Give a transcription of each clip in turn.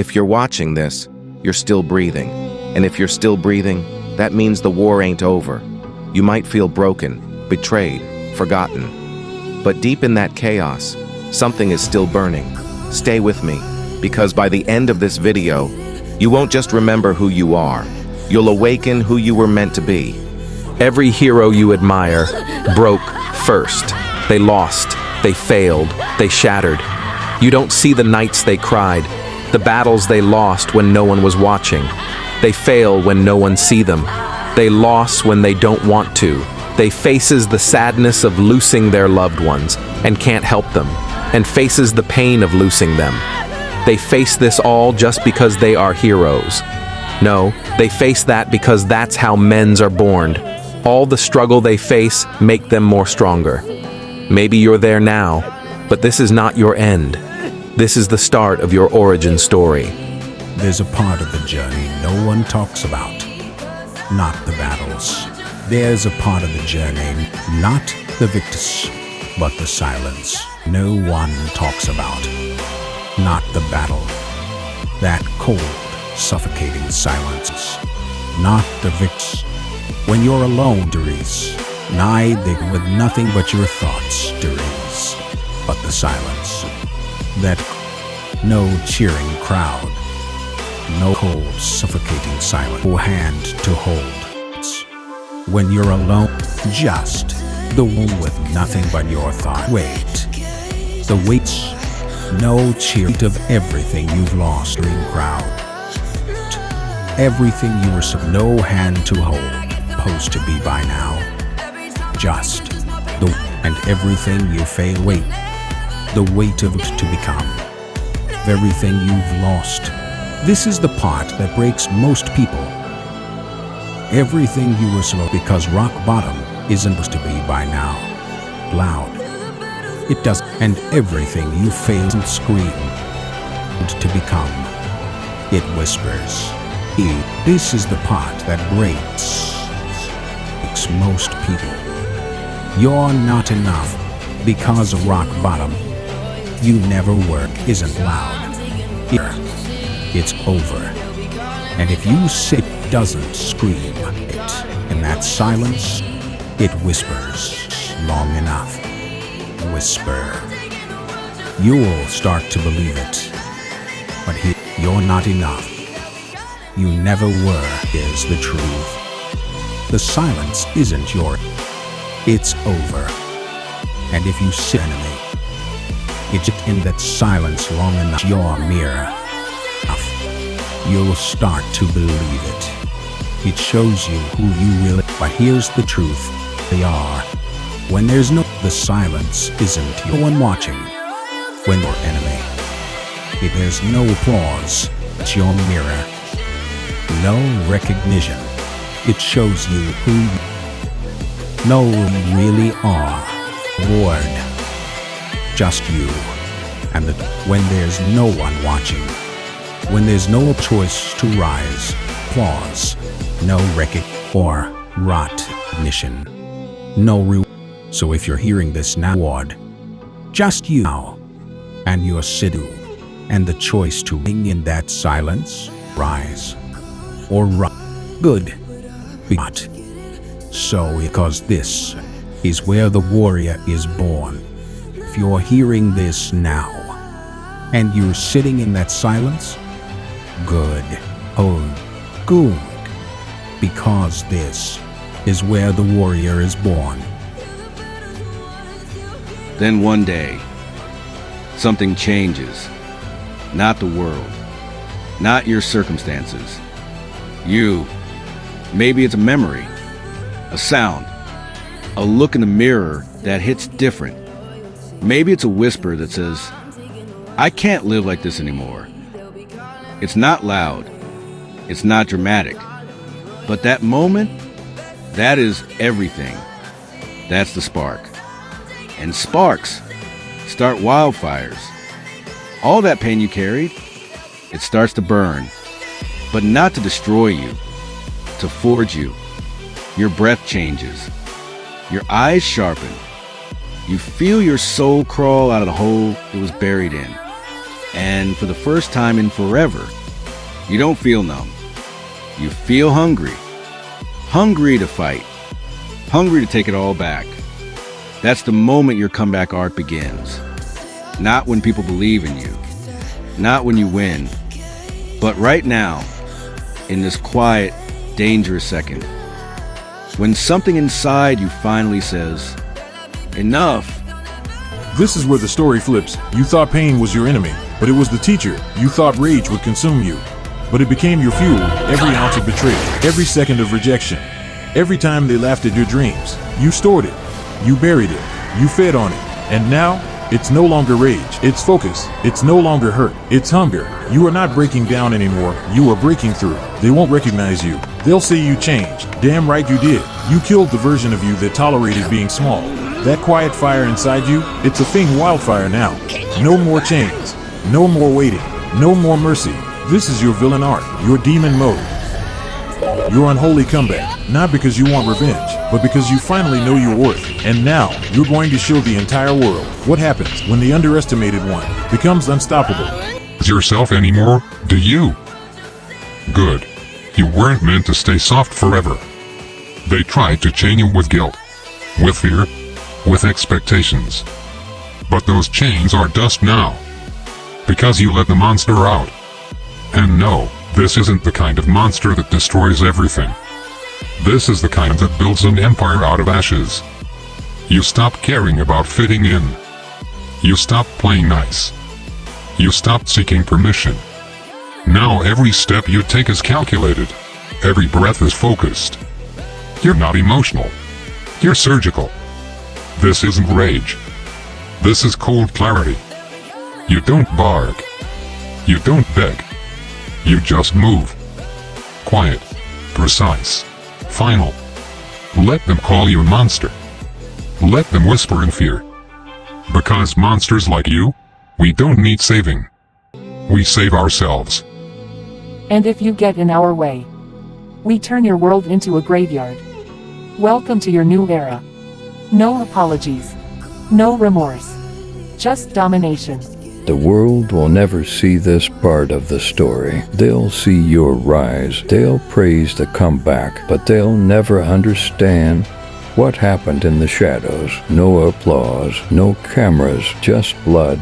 If you're watching this, you're still breathing. And if you're still breathing, that means the war ain't over. You might feel broken, betrayed, forgotten. But deep in that chaos, something is still burning. Stay with me, because by the end of this video, you won't just remember who you are. You'll awaken who you were meant to be. Every hero you admire broke first. They lost, they failed, they shattered. You don't see the nights they cried, the battles they lost when no one was watching. They fail when no one see them. They lost when they don't want to. They faces the sadness of losing their loved ones and can't help them, and faces the pain of losing them. They face this all just because they are heroes. No, they face that because that's how men's are born. All the struggle they face make them more stronger. Maybe you're there now, but this is not your end. This is the start of your origin story. There's a part of the journey no one talks about, not the battles. There's a part of the journey, not the victors, but the silence no one talks about. Not the battle, that cold, suffocating silence. Not the victors. When you're alone, Dries, there with nothing but your thoughts, Dries. But the silence, that no cheering crowd, no cold, suffocating silence, no hand to hold. When you're alone, just the one with nothing but your thought. Wait, the weights, no cheer of everything you've lost in crowd. Everything you were no hand to hold, supposed to be by now. Just the and everything you fail. Wait, the weight of it to become. Everything you've lost. This is the part that breaks most people. Everything you were because rock bottom isn't supposed to be by now. Loud. It does, and everything you failed and screamed to become. It whispers. This is the part that breaks most people. You're not enough because of rock bottom. You never were isn't loud. Here, it's over. And if you sit, doesn't scream it in that silence, it whispers long enough. Whisper. You'll start to believe it. But here, you're not enough. You never were is the truth. The silence isn't your. It's over. And if you sit enemy, it's in that silence long enough, your mirror. You'll start to believe it. It shows you who you really. But here's the truth. They are. When there's no, the silence isn't your one watching. When your enemy, if there's no applause, it's your mirror. No recognition. It shows you who you really are. Lord. Just you. And when there's no one watching. When there's no choice to rise, applause, no or recognition, no So if you're hearing this now, Lord, just you now, and your Sidhu, and the choice to ring in that silence, rise, or run. Good. But so because this is where the warrior is born. If you're hearing this now, and you're sitting in that silence, good. Oh, good. Because this is where the warrior is born. Then one day, something changes. Not the world. Not your circumstances. You. Maybe it's a memory. A sound. A look in the mirror that hits different. Maybe it's a whisper that says, I can't live like this anymore. It's not loud. It's not dramatic. But that moment, that is everything. That's the spark. And sparks start wildfires. All that pain you carried, it starts to burn. But not to destroy you, to forge you. Your breath changes. Your eyes sharpen. You feel your soul crawl out of the hole it was buried in. And for the first time in forever, you don't feel numb. You feel hungry. Hungry to fight. Hungry to take it all back. That's the moment your comeback arc begins. Not when people believe in you. Not when you win. But right now, in this quiet, dangerous second, when something inside you finally says, enough. This is where the story flips. You thought pain was your enemy, but it was the teacher. You thought rage would consume you, but it became your fuel. Every ounce of betrayal, every second of rejection, every time they laughed at your dreams, you stored it, you buried it, you fed on it, and now it's no longer rage, it's focus, it's no longer hurt, it's hunger. You are not breaking down anymore, you are breaking through. They won't recognize you, they'll say you changed. Damn right you did. You killed the version of you that tolerated being small. That quiet fire inside you, it's a thing wildfire now. No more chains, no more waiting, no more mercy. This is your villain arc, your demon mode. Your unholy comeback, not because you want revenge, but because you finally know your worth. And now, you're going to show the entire world what happens when the underestimated one becomes unstoppable. Yourself anymore, do you? Good. You weren't meant to stay soft forever. They tried to chain you with guilt, with fear, with expectations. But those chains are dust now. Because you let the monster out. And no, this isn't the kind of monster that destroys everything. This is the kind that builds an empire out of ashes. You stop caring about fitting in. You stop playing nice. You stop seeking permission. Now every step you take is calculated. Every breath is focused. You're not emotional. You're surgical. This isn't rage. This is cold clarity. You don't bark. You don't beg. You just move. Quiet. Precise. Final. Let them call you a monster. Let them whisper in fear. Because monsters like you, we don't need saving. We save ourselves. And if you get in our way, we turn your world into a graveyard. Welcome to your new era. No apologies. No remorse. Just domination. The world will never see this part of the story. They'll see your rise. They'll praise the comeback, but they'll never understand what happened in the shadows. No applause, no cameras, just blood,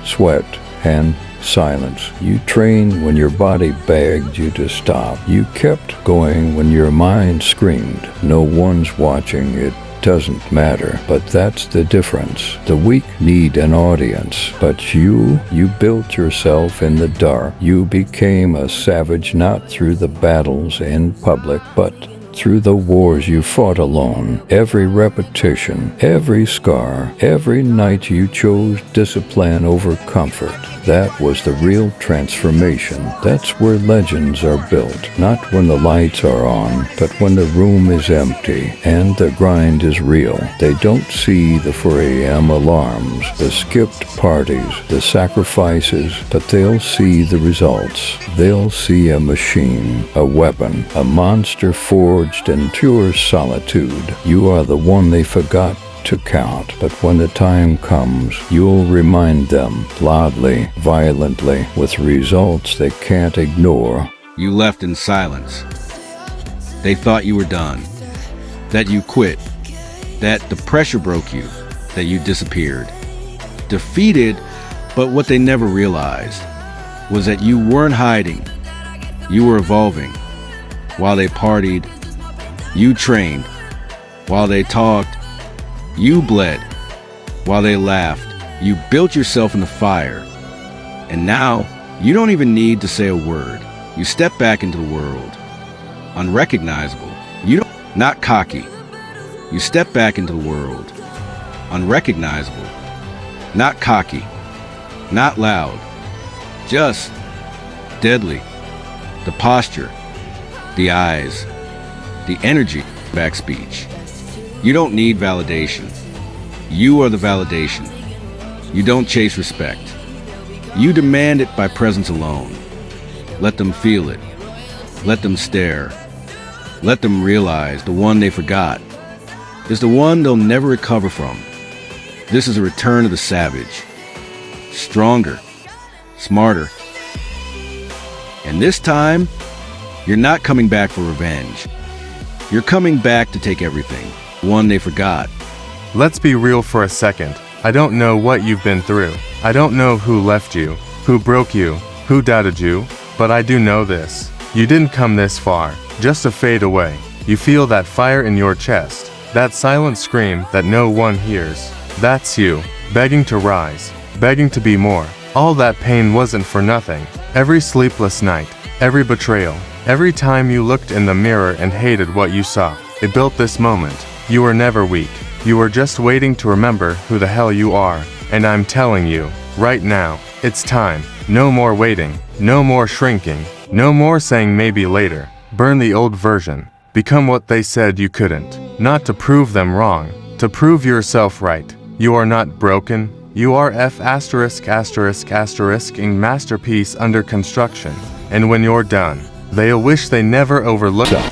sweat, and silence. You trained when your body begged you to stop. You kept going when your mind screamed. No one's watching. It doesn't matter, but that's the difference. The weak need an audience, but you built yourself in the dark. You became a savage not through the battles in public, but through the wars you fought alone. Every repetition, every scar, every night you chose discipline over comfort. That was the real transformation. That's where legends are built, not when the lights are on, but when the room is empty and the grind is real. They don't see the 4 a.m. alarms, the skipped parties, the sacrifices, but they'll see the results. They'll see a machine, a weapon, a monster forged in pure solitude. You are the one they forgot to count, but when the time comes, you'll remind them loudly, violently, with results they can't ignore. You left in silence. They thought you were done, that you quit, that the pressure broke you, that you disappeared. Defeated, but what they never realized was that you weren't hiding. You were evolving. While they partied, you trained. While they talked, you bled. While they laughed, you built yourself in the fire. And now, you don't even need to say a word. You step back into the world. Unrecognizable. Not cocky. You step back into the world. Unrecognizable. Not cocky. Not loud. Just deadly. The posture. The eyes. The energy. Back speech. You don't need validation. You are the validation. You don't chase respect. You demand it by presence alone. Let them feel it. Let them stare. Let them realize the one they forgot is the one they'll never recover from. This is a return of the savage. Stronger, smarter. And this time, you're not coming back for revenge. You're coming back to take everything, one they forgot. Let's be real for a second. I don't know what you've been through. I don't know who left you, who broke you, who doubted you, but I do know this. You didn't come this far, just to fade away. You feel that fire in your chest, that silent scream that no one hears. That's you, begging to rise, begging to be more. All that pain wasn't for nothing. Every sleepless night, every betrayal, every time you looked in the mirror and hated what you saw, it built this moment. You were never weak. You were just waiting to remember who the hell you are. And I'm telling you, right now, it's time. No more waiting, no more shrinking, no more saying maybe later. Burn the old version. Become what they said you couldn't. Not to prove them wrong, to prove yourself right. You are not broken. You are *****ing masterpiece under construction. And when you're done, they'll wish they never overlooked.